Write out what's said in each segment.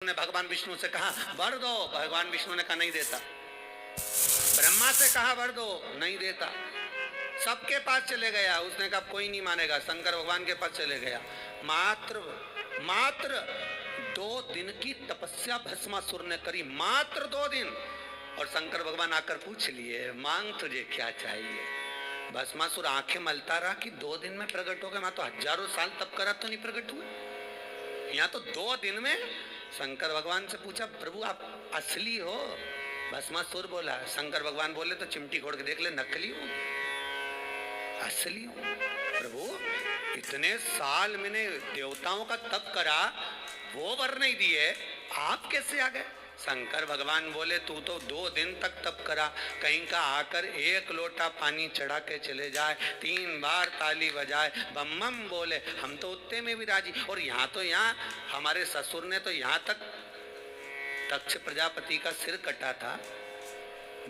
ने भगवान विष्णु से कहा वर दो, भगवान विष्णु ने कहा नहीं देता। ब्रह्मा से कहा वर दो, नहीं देता। सबके पास चले गया, उसने कहा कोई नहीं मानेगा, शंकर भगवान के पास चले गया। मात्र 2 दिन की तपस्या भस्मासुर ने करी, मात्र 2 दिन। और शंकर भगवान आकर पूछ लिए मांग तुझे क्या चाहिए। भस्मासुर आंखें मलता रहा कि 2 दिन में प्रकट हो गए, मैं तो हजारों साल तप करा तो नहीं प्रकट हुए, यहाँ तो 2 दिन में। शंकर भगवान से पूछा प्रभु आप असली हो? भस्मासुर बोला। शंकर भगवान बोले तो चिमटी खोड़ के देख ले, नकली हूँ असली हूँ। प्रभु इतने साल मैंने देवताओं का तप करा, वो वर नहीं दिए, आप कैसे आ गए? शंकर भगवान बोले तू तो 2 दिन तक तप करा, कहीं का आकर 1 लोटा पानी चढ़ा के चले जाए, 3 बार ताली बजाए, बम बम बोले, हम तो उतने में भी राजी। और यहाँ तो यहाँ हमारे ससुर ने तो यहाँ तक दक्ष प्रजापति का सिर कटा था,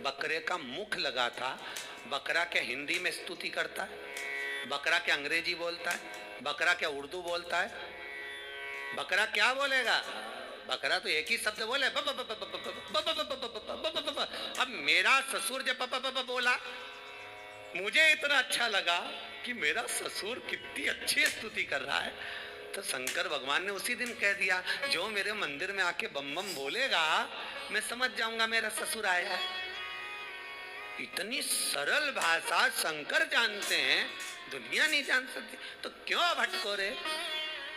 बकरे का मुख लगा था। बकरा क्या हिंदी में स्तुति करता है? बकरा क्या अंग्रेजी बोलता है? बकरा क्या उर्दू बोलता है? बकरा क्या बोलेगा? बकरा तो एक ही शब्द बोले, अब मेरा ससुर जब बोला, मुझे इतना अच्छा लगा कि मेरा ससुर कितनी अच्छी स्तुति कर रहा है, तो शंकर भगवान ने उसी दिन कह दिया जो मेरे मंदिर में आके बम बम बोलेगा मैं समझ जाऊंगा मेरा ससुर आया है। इतनी सरल भाषा शंकर जानते हैं, दुनिया नहीं जान सकती, तो क्यों भटको रे?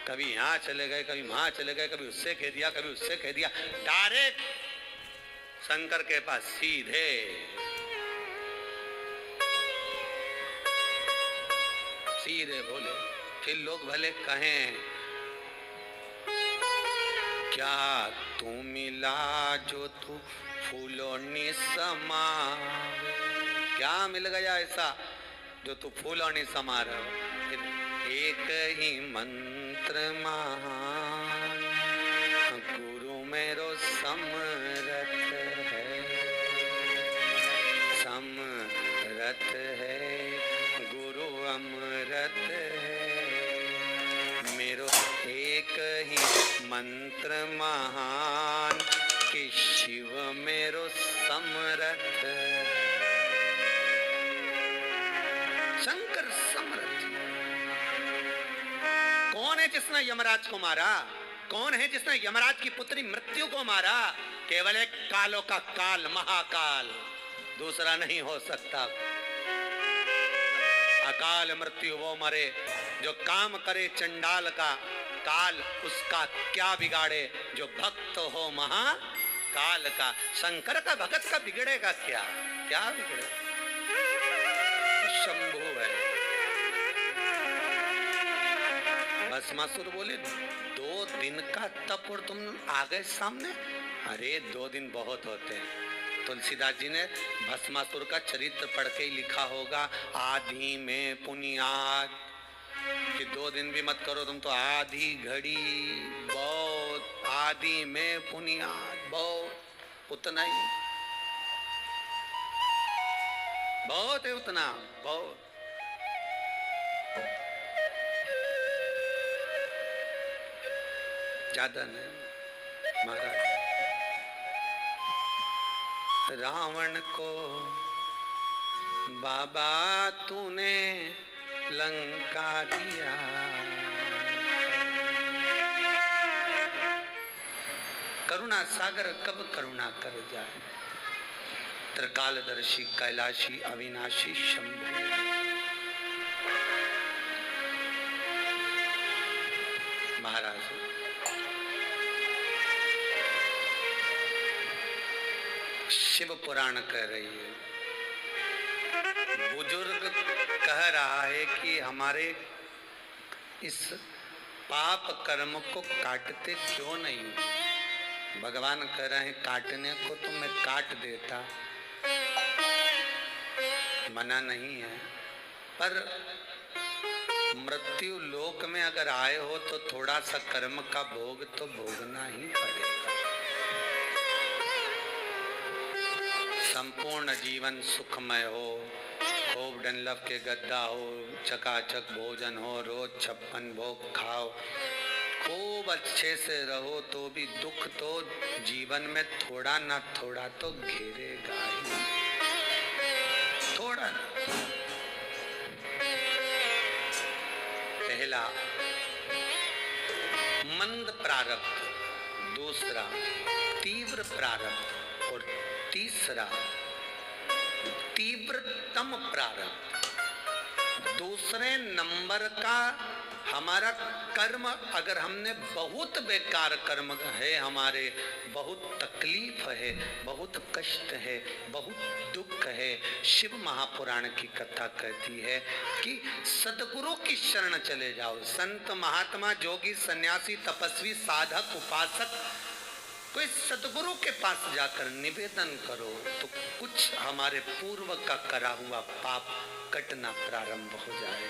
कभी यहाँ चले गए, कभी वहां चले गए, कभी उससे कह दिया, कभी उससे कह दिया, डायरेक्ट शंकर के पास सीधे। सीधे बोले, फिर लोग भले कहें क्या तू मिला जो तू फूलों ने समा, क्या मिल गया ऐसा जो तू फूलों ने समा रहा हो? एक ही मंत्र महान गुरु मेरो समरथ है, समरथ है गुरु अमृत है, मेरो एक ही मंत्र महान कि शिव मेरो समरथ। शंकर समरथ। कौन है जिसने यमराज को मारा? कौन है जिसने यमराज की पुत्री मृत्यु को मारा? केवल एक कालों का काल, महाकाल, दूसरा नहीं हो सकता। अकाल मृत्यु वो मरे जो काम करे चंडाल का, काल उसका क्या बिगाड़े जो भक्त हो महाकाल का। शंकर का भगत का बिगड़ेगा क्या? क्या बिगड़ेगा? शंभु है। भस्मासुर बोले 2 दिन का तप और तुम आ गए सामने? अरे 2 दिन बहुत होते हैं। तुलसीदास जी ने भस्मासुर का चरित्र पढ़ के ही लिखा होगा, आधी में पुनियाद, कि 2 दिन भी मत करो तुम तो आधी घड़ी बहुत, आधी में पुनियाद बहुत, उतना ही बहुत है, उतना बहुत। ज्यादा नहीं महाराज। रावण को बाबा तूने लंका दिया, करुणा सागर कब करुणा कर जाए, त्रिकालदर्शी कैलाशी अविनाशी शंभु। महाराज शिव पुराण कह रही है, बुजुर्ग कह रहा है कि हमारे इस पाप कर्म को काटते क्यों नहीं? भगवान कह रहे हैं काटने को तो मैं काट देता, मना नहीं है, पर मृत्यु लोक में अगर आए हो तो थोड़ा सा कर्म का भोग तो भोगना ही पड़ेगा। संपूर्ण जीवन सुखमय हो, खूब डनलप के गद्दा हो, चकाचक भोजन हो, रोज 56 भोग खाओ, खूब अच्छे से रहो तो भी दुख तो जीवन में थोड़ा ना थोड़ा तो घेरेगा ही, थोड़ा ना। पहला मंद प्रारब्ध, दूसरा तीव्र प्रारब्ध और तीसरा तीव्रतम प्रारब्ध। दूसरे नंबर का हमारा कर्म, अगर हमने बहुत बेकार कर्म है, हमारे बहुत तकलीफ है, बहुत कष्ट है, बहुत दुख है, शिव महापुराण की कथा कहती है कि सद्गुरु की शरण चले जाओ। संत महात्मा जोगी सन्यासी तपस्वी साधक उपासक कोई सद्गुरु के पास जाकर निवेदन करो तो कुछ हमारे पूर्व का करा हुआ पाप कटना प्रारंभ हो जाए।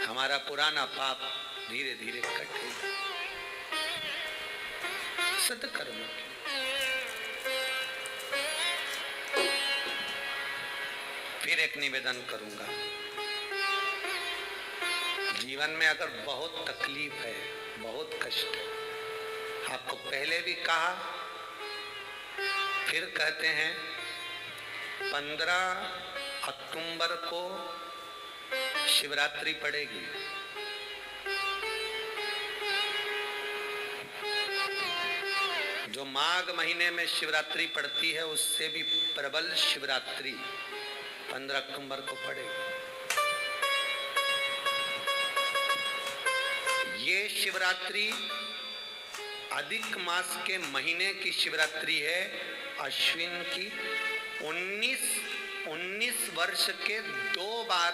हमारा पुराना पाप धीरे धीरे कटेगा सत्कर्म की। फिर एक निवेदन करूंगा, जीवन में अगर बहुत तकलीफ है, बहुत कष्ट है, आपको पहले भी कहा फिर कहते हैं, 15 अक्टूबर को शिवरात्रि पड़ेगी। जो माघ महीने में शिवरात्रि पड़ती है उससे भी प्रबल शिवरात्रि 15 अक्टूबर को पड़ेगी। ये शिवरात्रि अधिक मास के महीने की शिवरात्रि है, अश्विन की। 19 वर्ष के 2 बार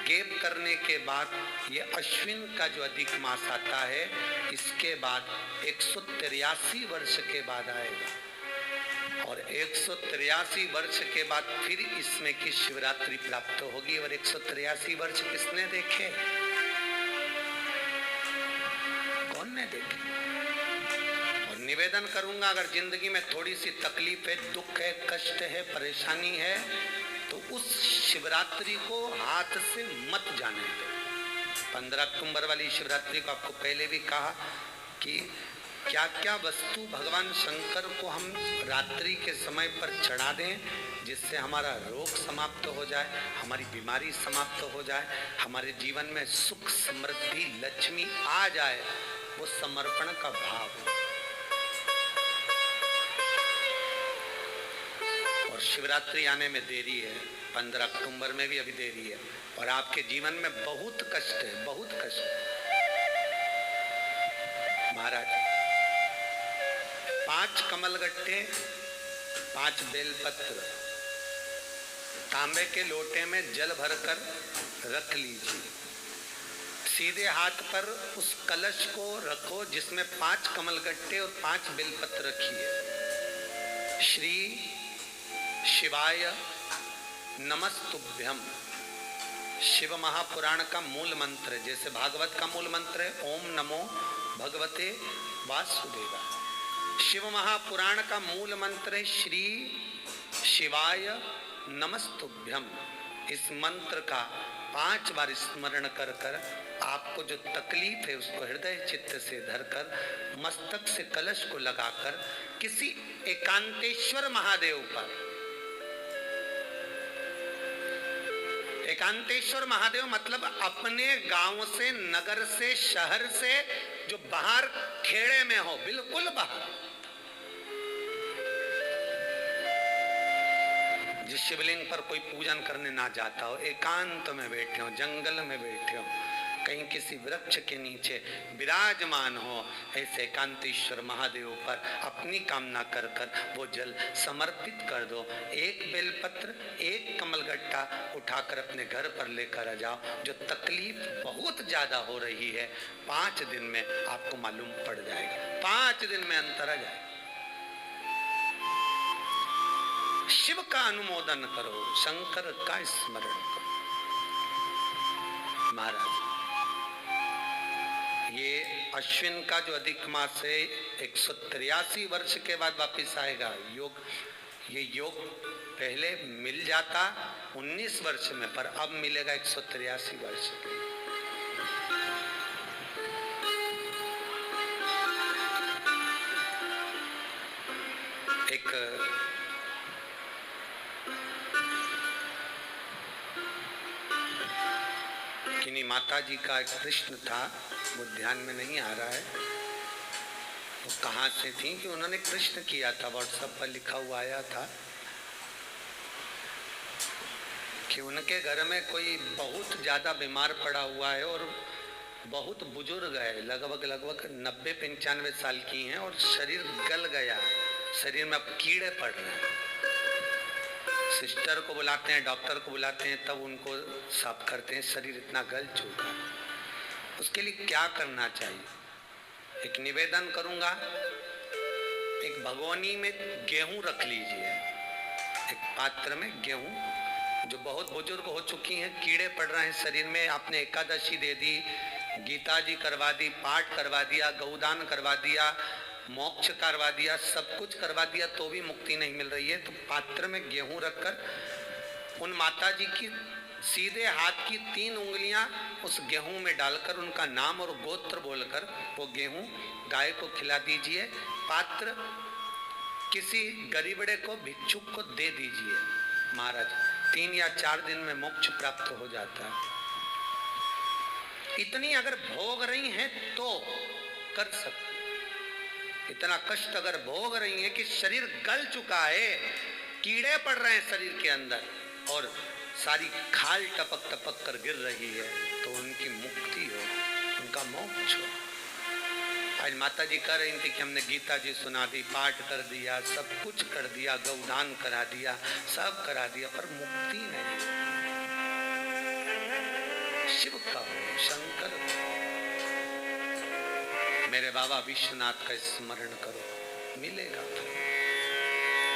गैप करने के बाद ये अश्विन का जो अधिक मास आता है, इसके बाद 183 वर्ष के बाद आएगा और 183 वर्ष के बाद फिर इसमें की शिवरात्रि प्राप्त होगी। और 183 वर्ष किसने देखे? कौन ने देखे? और निवेदन करूंगा, अगर जिंदगी में थोड़ी सी तकलीफ है, दुख है, कष्ट है, परेशानी है, तो उस शिवरात्रि को हाथ से मत जाने दो। 15 अक्टूबर वाली शिवरात्रि को आपको पहले भी कहा कि क्या क्या वस्तु भगवान शंकर को हम रात्रि के समय पर चढ़ा दें, जिससे हमारा रोग समाप्त हो जाए, हमारी बीमारी समाप्त हो जाए, हमारे जीवन में सुख समृद्धि लक्ष्मी आ जाए। वो समर्पण का भाव है। और शिवरात्रि आने में देरी है, 15 अक्टूबर में भी अभी देरी है, और आपके जीवन में बहुत कष्ट है, बहुत कष्ट। महाराज 5 कमलगट्टे, 5 बेलपत्र तांबे के लोटे में जल भरकर रख लीजिए। सीधे हाथ पर उस कलश को रखो जिसमें 5 कमलगट्टे और 5 बेलपत्र रखिए। श्री शिवाय नमस्तुभ्यम शिव महापुराण का मूल मंत्र है, जैसे भागवत का मूल मंत्र है ओम नमो भगवते वासुदेवाय। शिव महापुराण का मूल मंत्र है श्री शिवाय नमस्तुभ्यम। इस मंत्र का 5 बार स्मरण कर कर आपको जो तकलीफ है उसको हृदय चित्त से धरकर मस्तक से कलश को लगाकर किसी एकांतेश्वर महादेव पर, एकांतेश्वर महादेव मतलब अपने गांव से, नगर से, शहर से जो बाहर खेड़े में हो, बिल्कुल बाहर, जिस शिवलिंग पर कोई पूजन करने ना जाता हो, एकांत में बैठे हो, जंगल में बैठे हो, कहीं किसी वृक्ष के नीचे विराजमान हो, ऐसे एकांतेश्वर महादेव पर अपनी कामना कर कर वो जल समर्पित कर दो। 1 बेलपत्र, 1 कमलगट्टा उठाकर अपने घर पर लेकर आ जाओ। जो तकलीफ बहुत ज्यादा हो रही है 5 दिन में आपको मालूम पड़ जाएगा, 5 दिन में अंतर आ जाएगा। शिव का अनुमोदन करो, शंकर का स्मरण करो। महाराज ये अश्विन का जो अधिक मास है 183 वर्ष के बाद वापिस आएगा। योग, ये योग पहले मिल जाता 19 वर्ष में, पर अब मिलेगा 183 वर्ष के। एक किन्हीं माता जी का एक प्रश्न था, वो ध्यान में नहीं आ रहा है वो कहाँ से थी, कि उन्होंने प्रश्न किया था, व्हाट्सएप पर लिखा हुआ आया था कि उनके घर में कोई बहुत ज़्यादा बीमार पड़ा हुआ है और बहुत बुजुर्ग है, लगभग 90-95 साल की हैं और शरीर गल गया, शरीर में अब कीड़े पड़ रहे हैं। सिस्टर को बुलाते हैं, डॉक्टर को बुलाते हैं, तब उनको साफ करते हैं, शरीर इतना गल चुका है। उसके लिए क्या करना चाहिए? एक निवेदन करूंगा, एक भगोनी में गेहूं रख लीजिए, एक पात्र में गेहूं, जो बहुत बुजुर्ग हो चुकी हैं, कीड़े पड़ रहे हैं शरीर में, आपने एकादशी दे दी, गीता जी करवा दी, पाठ करवा दिया, गौदान करवा दिया, मोक्ष करवा दिया, सब कुछ करवा दिया, तो भी मुक्ति नहीं मिल रही है, तो पात्र में गेहूं रखकर उन माता जी की सीधे हाथ की 3 उंगलियां उस गेहूं में डालकर उनका नाम और गोत्र बोलकर वो गेहूं गाय को खिला दीजिए। पात्र किसी गरीबड़े को, भिक्षुक को दे दीजिए। महाराज 3 या 4 दिन में मोक्ष प्राप्त हो जाता है। इतनी अगर भोग रही हैं तो कर सकते, इतना कष्ट अगर भोग रही है कि शरीर गल चुका है, कीड़े पड़ रहे हैं शरीर के अंदर और सारी खाल टपक टपक कर गिर रही है, तो उनकी मुक्ति हो, उनका मोक्ष हो। आज माता जी कह रही थी कि हमने गीता जी सुना दी, पाठ कर दिया, सब कुछ कर दिया, गौदान करा दिया, सब करा दिया, पर मुक्ति नहीं। शिव का हो, शंकर हो, मेरे बाबा विश्वनाथ का स्मरण करो, मिलेगा।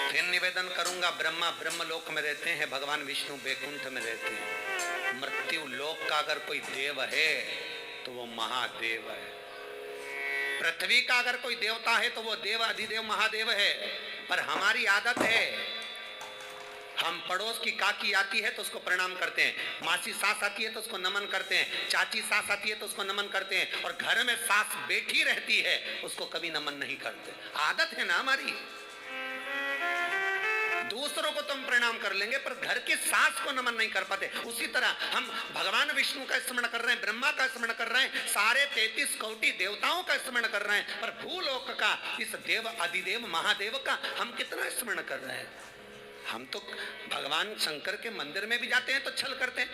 फिर निवेदन करूंगा, ब्रह्मा ब्रह्मलोक में रहते हैं, भगवान विष्णु बैकुंठ में रहते हैं। मृत्यु लोक का अगर कोई देव है तो वो महादेव है। पृथ्वी का अगर कोई देवता है तो वो देव अधिदेव महादेव है। पर हमारी आदत है, हम पड़ोस की काकी आती है तो उसको प्रणाम करते हैं, मासी सास आती है तो उसको नमन करते हैं, चाची सास आती है तो उसको नमन करते हैं, और घर में सास बैठी रहती है उसको कभी नमन नहीं करते। आदत है ना हमारी। दूसरों को तुम प्रणाम कर लेंगे पर घर की सास को नमन नहीं कर पाते। उसी तरह हम भगवान विष्णु का स्मरण कर रहे हैं, ब्रह्मा का स्मरण कर रहे हैं, सारे 33 कोटि देवताओं का स्मरण कर रहे हैं, पर भूलोक का इस देव अधिदेव महादेव का हम कितना स्मरण कर रहे हैं। हम तो भगवान शंकर के मंदिर में भी जाते हैं तो छल करते हैं,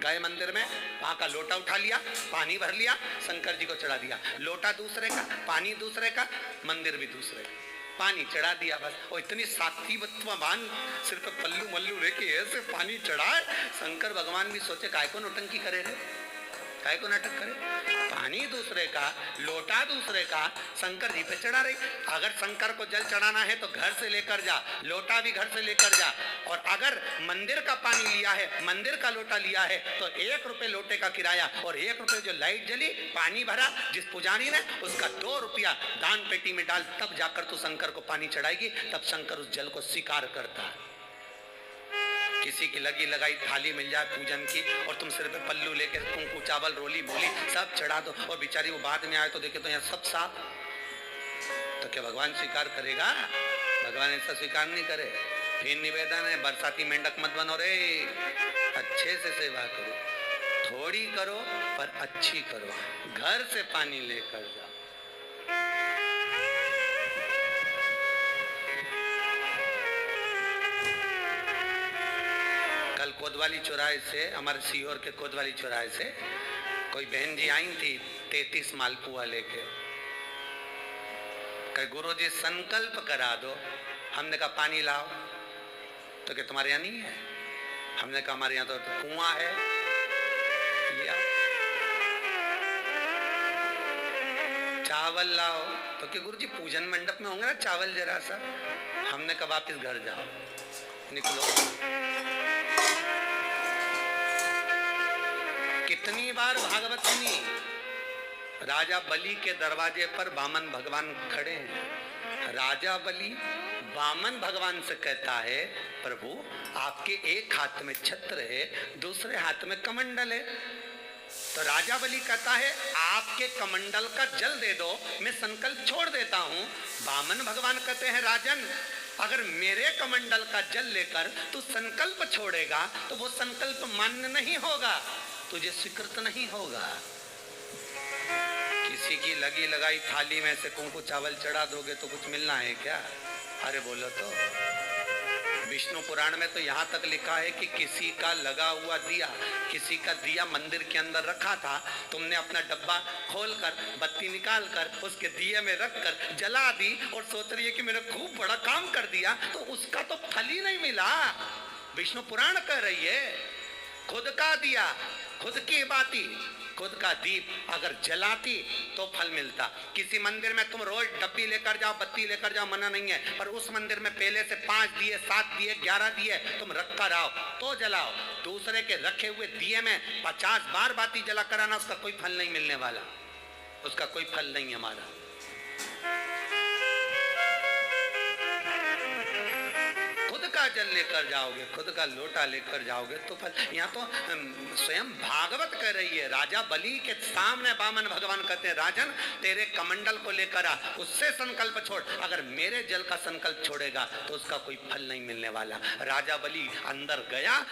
गए मंदिर में, वहां का लोटा उठा लिया, पानी भर लिया, शंकर जी को चढ़ा दिया, लोटा दूसरे का, पानी दूसरे का, मंदिर भी दूसरे का, पानी चढ़ा दिया बस। और इतनी सात्वित्ववान सिर्फ पल्लू मल्लू लेके ऐसे पानी चढ़ाए, शंकर भगवान भी सोचे काय को नौटंकी करे रे, काय को नाटक करे, पानी दूसरे का, लोटा दूसरे का, शंकर जी पे चढ़ा रही। अगर शंकर को जल चढ़ाना है तो घर से लेकर जा, लोटा भी घर से लेकर जा, और अगर मंदिर का पानी लिया है, मंदिर का लोटा लिया है तो 1 रुपए लोटे का किराया, और 1 रुपए जो लाइट जली, पानी भरा जिस पुजारी ने, उसका 2 रुपया दान पेटी में डाल, तब जाकर तू शंकर को पानी चढ़ाएगी, तब शंकर उस जल को स्वीकार करता है। किसी की लगी लगाई थाली मिल जाए पूजन की और तुम सिर पे पल्लू लेके कुंकू चावल रोली बोली सब चढ़ा दो, और बेचारी वो बाद में आए तो देखे तो यहाँ सब साफ, तो क्या भगवान स्वीकार करेगा? भगवान ऐसा स्वीकार नहीं करे। फिर निवेदन है, बरसाती मेंढक मत बनो रे, अच्छे से सेवा करो, थोड़ी करो पर अच्छी करो, घर से पानी लेकर जाओ। कल कोतवाली चौराहे से, हमारे सीहोर के कोतवाली चौराहे से कोई बहन जी आई थी 33 मालपुआ लेके, कहे गुरुजी संकल्प करा दो। हमने कहा पानी लाओ, तो क्या तुम्हारे यहाँ नहीं है? हमने कहा हमारे यहाँ तो कुआं है, लिया। चावल लाओ, तो क्या गुरुजी पूजन मंडप में होंगे ना चावल जरा सा। हमने कहा वापिस घर जाओ, निकलो। कितनी बार भागवत सुनी, राजा बलि के दरवाजे पर वामन भगवान खड़े हैं। राजा बलि वामन भगवान से कहता है, प्रभु आपके एक हाथ में छत्र है, दूसरे हाथ में कमंडल है, तो राजा बलि कहता है आपके कमंडल का जल दे दो, मैं संकल्प छोड़ देता हूं। वामन भगवान कहते हैं राजन, अगर मेरे कमंडल का जल लेकर तू संकल्प छोड़ेगा तो वो संकल्प मान्य नहीं होगा, तुझे स्वीकृत नहीं होगा। किसी की लगी लगाई थाली में से कुंकू चावल चढ़ा दोगे तो कुछ मिलना है क्या? अरे बोलो तो। विष्णु पुराण में तो यहाँ तक लिखा है कि किसी का लगा हुआ दिया, किसी का दिया मंदिर के अंदर रखा था, तुमने अपना डब्बा खोलकर बत्ती निकालकर उसके दिए में रखकर जला दी और सोच रही है कि मैंने खूब बड़ा काम कर दिया, तो उसका तो फल ही नहीं मिला। विष्णु पुराण कह रही है खुद का दिया, खुद की बाती, खुद का दीप अगर जलाती तो फल मिलता। किसी मंदिर में तुम रोज डब्बी लेकर जाओ, बत्ती लेकर जाओ, मना नहीं है, पर उस मंदिर में पहले से 5 दिए, 7 दिए, 11 दिए तुम रख कर आओ तो जलाओ। दूसरे के रखे हुए दिए में 50 बार बाती जला कर आना, उसका कोई फल नहीं मिलने वाला, उसका कोई फल नहीं हमारा। खुद का जल लेकर जाओगे, खुद का लोटा लेकर जाओगे तो फल। यहाँ तो स्वयं भागवत कह रही है, राजा बलि के सामने वामन भगवान कहते हैं राजन तेरे कमंडल को लेकर आ, उससे संकल्प छोड़, अगर मेरे जल का संकल्प छोड़ेगा तो उसका कोई फल नहीं मिलने वाला। राजा बलि अंदर गया,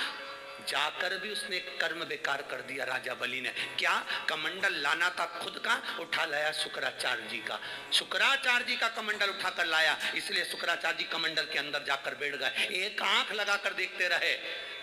जाकर भी उसने कर्म बेकार कर दिया। राजा बलि ने क्या, कमंडल लाना था खुद का, उठा लाया शुक्राचार्य जी का। शुक्राचार्य जी का कमंडल उठाकर लाया, इसलिए शुक्राचार्य जी कमंडल के अंदर जाकर बैठ गए। एक आंख लगाकर देखते रहे,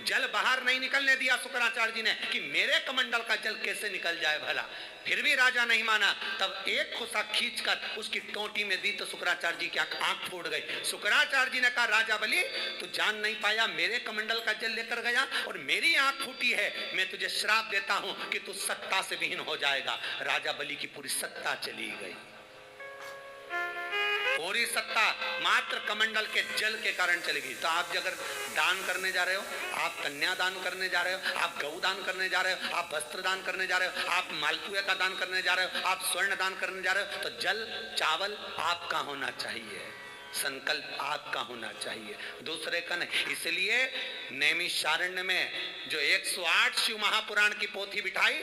जल बाहर नहीं निकलने दिया शुक्राचार्य जी ने कि मेरे कमंडल का जल कैसे निकल जाए भला। फिर भी राजा नहीं माना, तब एक खुशा खींचकर उसकी टोटी में दी तो शुक्राचार्य जी की आंख फूट गई। शुक्राचार्य जी ने कहा राजा बलि तू जान नहीं पाया, मेरे कमंडल का जल लेकर गया और मेरी आंख फूटी है, मैं तुझे श्राप देता हूं कि तू सत्ता से विहीन हो जाएगा। राजा बलि की पूरी सत्ता चली गई, पूरी सत्ता मात्र कमंडल के जल के कारण चली गई। तो आप अगर दान करने जा रहे हो, आप कन्या दान करने जा रहे हो, आप गौ दान करने जा रहे हो, आप वस्त्र दान करने जा रहे हो, आप मालपुए का दान करने जा रहे हो, आप स्वर्ण दान करने जा रहे हो, तो जल चावल आपका होना चाहिए, संकल्प आपका होना चाहिए, दूसरे का नहीं। इसलिए नैमिषारण्य में जो 108 शिव महापुराण की पोथी बिठाई,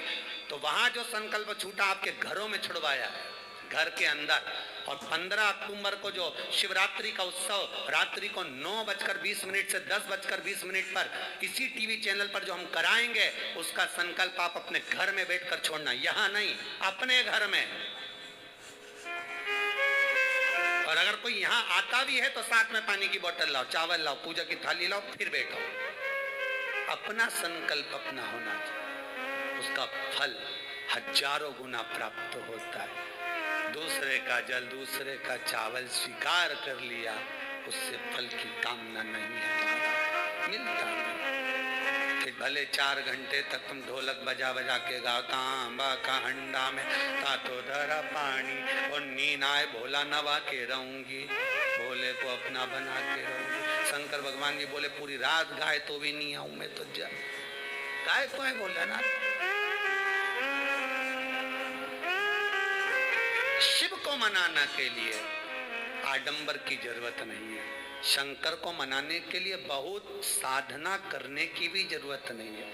तो वहां जो संकल्प छूटा आपके घरों में छुड़वाया है, घर के अंदर। और 15 अक्टूबर को जो शिवरात्रि का उत्सव रात्रि को 9:20 से 10:20 पर इसी टीवी चैनल पर जो हम कराएंगे, उसका संकल्प आप अपने घर में बैठकर छोड़ना, यहाँ नहीं, अपने घर में। और अगर कोई यहाँ आता भी है तो साथ में पानी की बोतल लाओ, चावल लाओ, पूजा की थाली लाओ, फिर बैठो। अपना संकल्प अपना होना चाहिए, उसका फल हजारों गुना प्राप्त होता है। दूसरे का जल, दूसरे का चावल स्वीकार कर लिया, उससे फल की कामना नहीं है, मिलता नहीं। फिर भले 4 घंटे तक तुम ढोलक बजा बजा के गाओ, तांबा का हंडा में तातो धरा पानी, और नींद आए भोला नवा के रहूंगी, भोले को अपना बना के रहूंगी। शंकर भगवान जी बोले पूरी रात गाए तो भी नहीं आऊं मैं, तो जा गाय को है बोला ना। शिव को मनाने के लिए आडंबर की जरूरत नहीं है, शंकर को मनाने के लिए बहुत साधना करने की भी जरूरत नहीं है।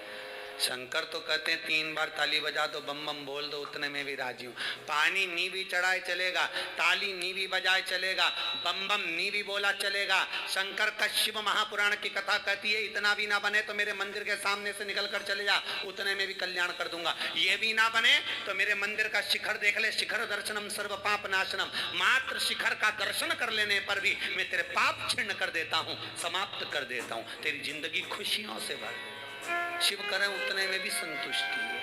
शंकर तो कहते हैं 3 बार ताली बजा दो, बम बम बोल दो, उतने में भी राजी हूँ। पानी नी भी चढ़ाए चलेगा, ताली नी भी बजाए चलेगा, बम बम नी भी बोला चलेगा। शंकर का शिव महापुराण की कथा कहती है इतना भी ना बने तो मेरे मंदिर के सामने से निकल कर चले जा, उतने में भी कल्याण कर दूंगा। ये भी ना बने तो मेरे मंदिर का शिखर देख ले, शिखर दर्शनम सर्व पाप नाशनम, मात्र शिखर का दर्शन कर लेने पर भी मैं तेरे पाप छिन्न कर देता हूँ, समाप्त कर देता हूँ, तेरी जिंदगी खुशियों से भर देता हूं। शिव करें उतने में भी संतुष्टि है।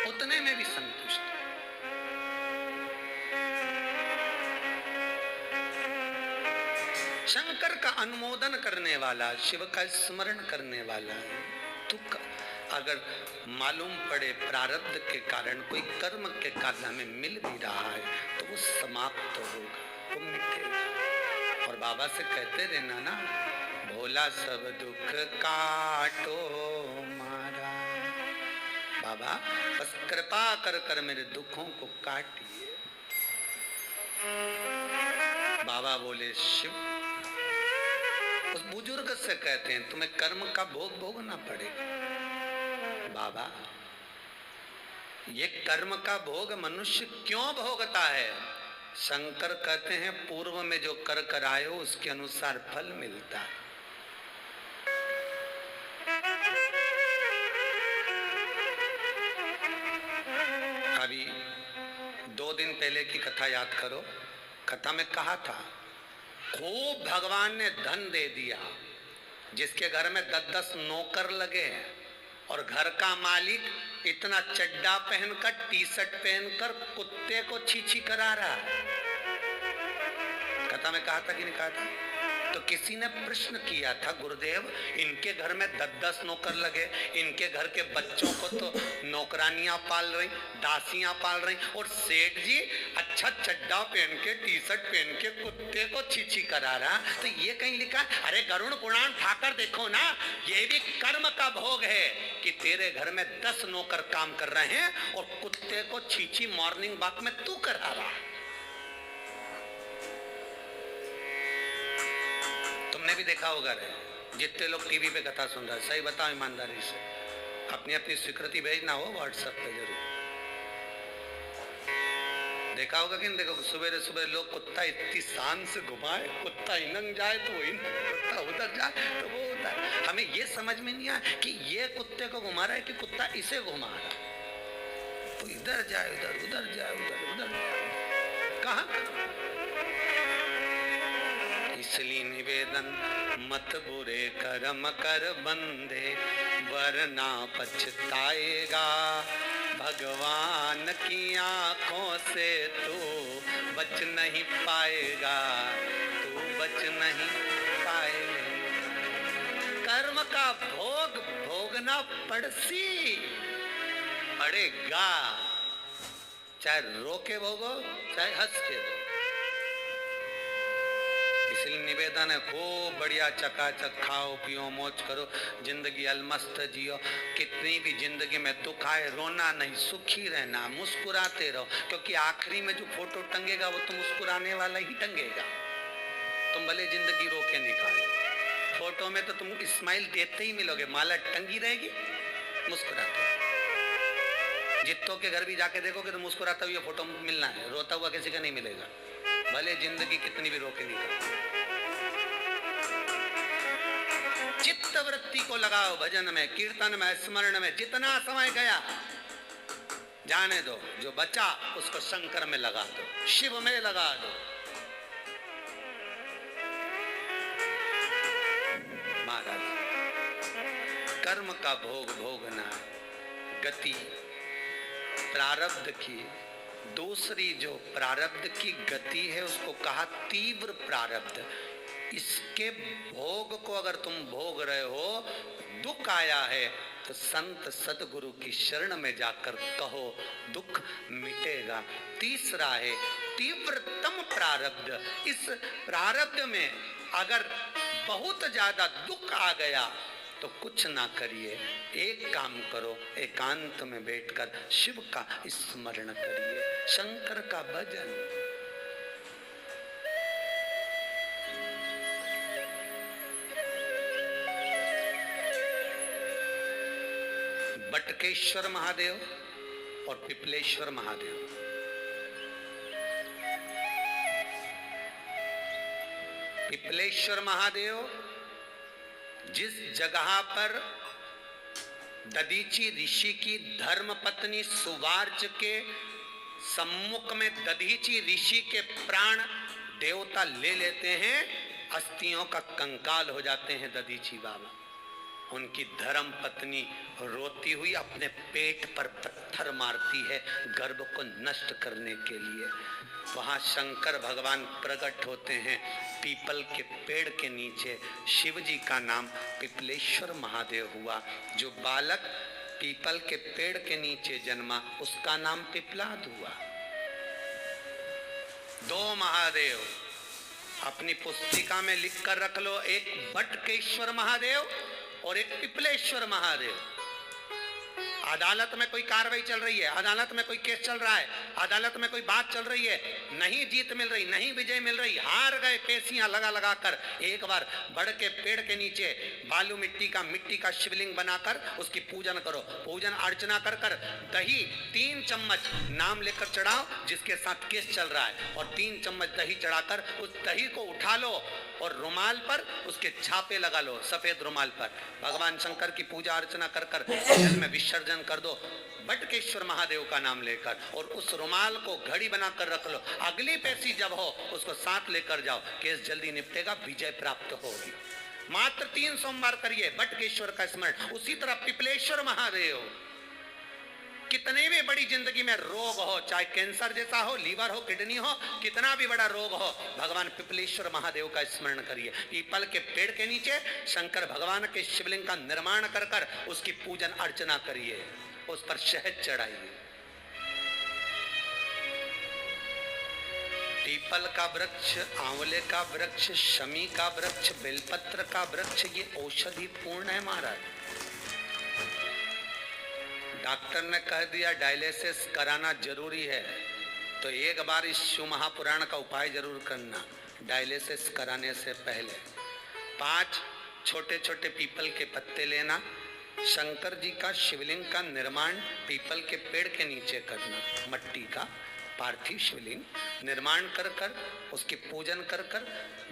उतने में भी संतुष्टि। शंकर का अनुमोदन करने वाला, शिव का स्मरण करने वाला है। तो अगर मालूम पड़े प्रारब्ध के कारण कोई कर्म के कारण हमें मिल भी रहा है तो वो समाप्त होगा, वो मिटेगा। और बाबा से कहते रहना ना, भोला सब दुख काटो मारा, बाबा बस कृपा कर कर मेरे दुखों को काटिए। बाबा बोले शिव उस बुजुर्ग से कहते हैं तुम्हें कर्म का भोग भोगना पड़ेगा। बाबा, ये कर्म का भोग मनुष्य क्यों भोगता है? शंकर कहते हैं पूर्व में जो कर कराए हो उसके अनुसार फल मिलता है। अभी 2 दिन पहले की कथा याद करो। कथा में कहा था खूब भगवान ने धन दे दिया, जिसके घर में 10-10 नौकर लगे हैं और घर का मालिक इतना चड्डा पहनकर टी शर्ट पहनकर कुत्ते को छीछी करा रहा है। कथा में कहा था कि नहीं कहा था? तो किसी ने प्रश्न किया था, गुरुदेव इनके घर में 10-10 नौकर लगे, इनके घर के बच्चों को तो नौकरानियां पाल रही, दासियां पाल रही, और सेठ जी अच्छा चड्डा पहन के टी शर्ट पहन के कुत्ते को छीछी करा रहा। तो ये कहीं लिखा, अरे गरुड़ पुराण ठाकर देखो ना, ये भी कर्म का भोग है कि तेरे घर में 10 नौकर काम कर रहे हैं और कुत्ते को छीछी मॉर्निंग वॉक में तू करा रहा। तुमने भी देखा होगा रे, जितने लोग टीवी पे कथा सुन रहे हैं, सही बताओ ईमानदारी से, अपनी अपनी स्वीकृति भेजना हो व्हाट्सएप पे जरूर। देखा होगा कि नहीं देखो, सुबह सुबह लोग कुत्ता इतनी शान से घुमाए, कुत्ता इनंग जाए तो वो कुत्ता उधर जाए तो वो उधर। हमें ये समझ में नहीं आया कि ये कुत्ते को घुमा रहा है कि कुत्ता इसे घुमा रहा है। तो इधर जाए उधर, उधर जाए उधर, उधर जाए, कहाँ? इसलिए निवेदन मत बुरे कर्म कर बंदे, वरना पछताएगा। भगवान की आंखों से तू बच नहीं पाएगा, तू बच नहीं पाएगा। कर्म का भोग भोगना पड़सी पड़ेगा, चाहे रो के भोगो चाहे हंस के भोगो। इसलिए निवेदन है खूब बढ़िया चकाचक खाओ पियो मौज करो, जिंदगी अलमस्त जियो। कितनी भी जिंदगी में दुख आए रोना नहीं, सुखी रहना, मुस्कुराते रहो, क्योंकि आखिरी में जो फोटो टंगेगा वो तो मुस्कुराने वाला ही टंगेगा। तुम भले जिंदगी रो के निकालो, फोटो में तो तुम स्माइल देते ही मिलोगे, माला टंगी रहेगी मुस्कुराते। जित्तों के घर भी जाके देखोगे तो मुस्कुराता हुआ फोटो मिलना है, रोता हुआ किसी का नहीं मिलेगा, भले जिंदगी कितनी भी रोके निकालो। चित्त वृत्ति को लगाओ भजन में, कीर्तन में, स्मरण में। जितना समय गया जाने दो, जो बचा उसको शंकर में लगा दो, शिव में लगा दो। महाराज, कर्म का भोग भोगना, गति प्रारब्ध की, दूसरी जो प्रारब्ध की गति है उसको कहा तीव्र प्रारब्ध। इसके भोग को अगर तुम भोग रहे हो, दुख आया है तो संत सतगुरु की शरण में जाकर कहो, दुख मिटेगा। तीसरा है तीव्रतम प्रारब्ध। इस प्रारब्ध में अगर बहुत ज्यादा दुख आ गया तो कुछ ना करिए, एक काम करो, एकांत में बैठकर शिव का स्मरण करिए, शंकर का भजन। बटकेश्वर महादेव और पिपलेश्वर महादेव, पिपलेश्वर महादेव जिस जगह पर दधीची ऋषि की धर्म पत्नी सुवार्च के सम्मुख में दधीची ऋषि के प्राण देवता ले लेते हैं, अस्थियों का कंकाल हो जाते हैं दधीची बाबा। उनकी धर्म पत्नी रोती हुई अपने पेट पर पत्थर मारती है गर्भ को नष्ट करने के लिए। वहां शंकर भगवान प्रकट होते हैं पीपल के पेड़ के नीचे। शिव जी का नाम पिपलेश्वर महादेव हुआ। जो बालक पीपल के पेड़ के नीचे जन्मा उसका नाम पिपलाद हुआ। 2 महादेव अपनी पुस्तिका में लिख कर रख लो, एक बटकेश्वर महादेव और एक पिपलेश्वर महादेव। अदालत में कोई कार्रवाई चल रही है, अदालत में कोई केस चल रहा है, अदालत में कोई बात चल रही है, नहीं जीत मिल रही, नहीं विजय मिल रही, हार गए, पेशियां लगा लगा कर एक बार बड़ के पेड़ के नीचे बालू मिट्टी का शिवलिंग बनाकर उसकी पूजन करो। पूजन अर्चना कर कर दही 3 चम्मच नाम लेकर चढ़ाओ जिसके साथ केस चल रहा है, और 3 चम्मच दही चढ़ाकर उस दही को उठा लो और रुमाल पर उसके छापे लगा लो, सफेद रुमाल पर। भगवान शंकर की पूजा अर्चना कर कर जल में विसर्जन कर दो बटकेश्वर महादेव का नाम लेकर, और उस रुमाल को घड़ी बनाकर रख लो। अगली पेशी जब हो उसको साथ लेकर जाओ, केस जल्दी निपटेगा, विजय प्राप्त होगी। मात्र 3 सोमवार करिए बटकेश्वर का स्मरण। उसी तरह पिपलेश्वर महादेव, कितने भी बड़ी जिंदगी में रोग हो, चाहे कैंसर जैसा हो, लीवर हो, किडनी हो, कितना भी बड़ा रोग हो, भगवान पिपलेश्वर महादेव का स्मरण करिए। पीपल के पेड़ के नीचे शंकर भगवान के शिवलिंग का निर्माण कर कर उसकी पूजन अर्चना करिए, उस पर शहद चढ़ाइए। पीपल का वृक्ष, आंवले का वृक्ष, शमी का वृक्ष, बेलपत्र का वृक्ष, ये औषधि पूर्ण है महाराज। डॉक्टर ने कह दिया डायलिसिस कराना जरूरी है, तो एक बार इस शिव महापुराण का उपाय जरूर करना। डायलिसिस कराने से पहले 5 छोटे छोटे पीपल के पत्ते लेना, शंकर जी का शिवलिंग का निर्माण पीपल के पेड़ के नीचे करना, मट्टी का पार्थिव शिवलिंग निर्माण कर कर उसकी पूजन कर कर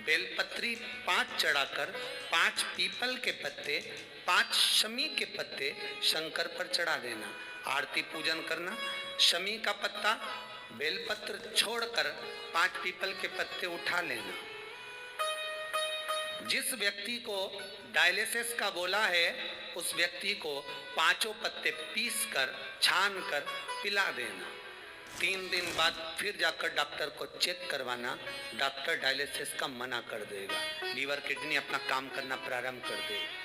बेलपत्री 5 चढ़ाकर 5 पीपल के पत्ते 5 शमी के पत्ते शंकर पर चढ़ा देना, आरती पूजन करना। शमी का पत्ता बेलपत्र छोड़कर 5 पीपल के पत्ते उठा लेना। जिस व्यक्ति को डायलिसिस का बोला है उस व्यक्ति को 5 पत्ते पीस कर छान कर पिला देना। 3 दिन बाद फिर जाकर डॉक्टर को चेक करवाना, डॉक्टर डायलिसिस का मना कर देगा, लीवर किडनी अपना काम करना प्रारंभ कर देगा।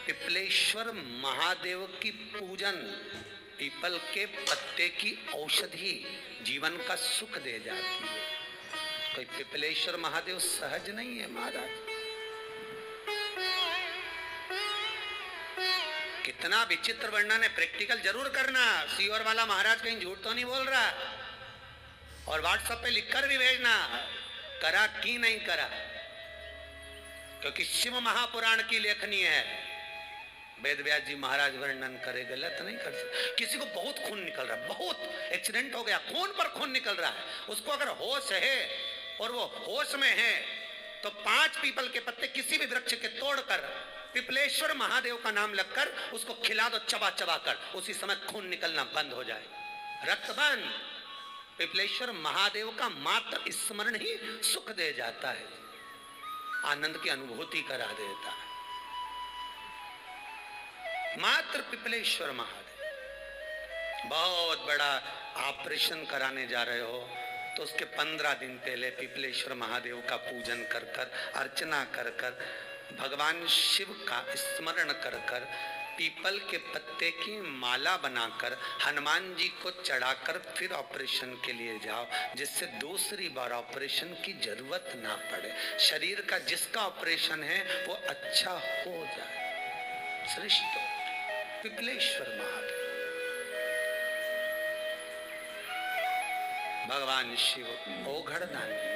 पिपलेश्वर महादेव की पूजन, पीपल के पत्ते की औषधि जीवन का सुख दे जाती है। कोई पिपलेश्वर महादेव सहज नहीं है महाराज। कितना विचित्र वर्णन है, प्रैक्टिकल जरूर करना। सीओर वाला महाराज कहीं झूठ तो नहीं बोल रहा, और व्हाट्सएप पे लिखकर भी भेजना करा कि नहीं करा, क्योंकि शिव महापुराण की लेखनी है। वेद व्यास जी महाराज वर्णन करे, गलत नहीं कर सकते। किसी को बहुत खून निकल रहा है, बहुत एक्सीडेंट हो गया, खून पर खून निकल रहा है, उसको अगर होश है और वो होश में है तो 5 पीपल के पत्ते किसी भी वृक्ष के तोड़कर पिपलेश्वर महादेव का नाम लगकर उसको खिला दो, चबा चबा कर, उसी समय खून निकलना बंद हो जाए, रक्त बंद। पिपलेश्वर महादेव का मात्र स्मरण ही सुख दे जाता है, आनंद की अनुभूति करा देता है। मात्र पिपलेश्वर महादेव। बहुत बड़ा ऑपरेशन कराने जा रहे हो तो उसके 15 दिन पहले पिपलेश्वर महादेव का पूजन कर कर, अर्चना कर कर, भगवान शिव का स्मरण कर कर, पीपल के पत्ते की माला बनाकर हनुमान जी को चढ़ाकर फिर ऑपरेशन के लिए जाओ, जिससे दूसरी बार ऑपरेशन की जरूरत ना पड़े। शरीर का जिसका ऑपरेशन है वो अच्छा हो जाए। श्रेष्ठ पिपलेश्वर महादेव भगवान शिव ओघड़ दानी।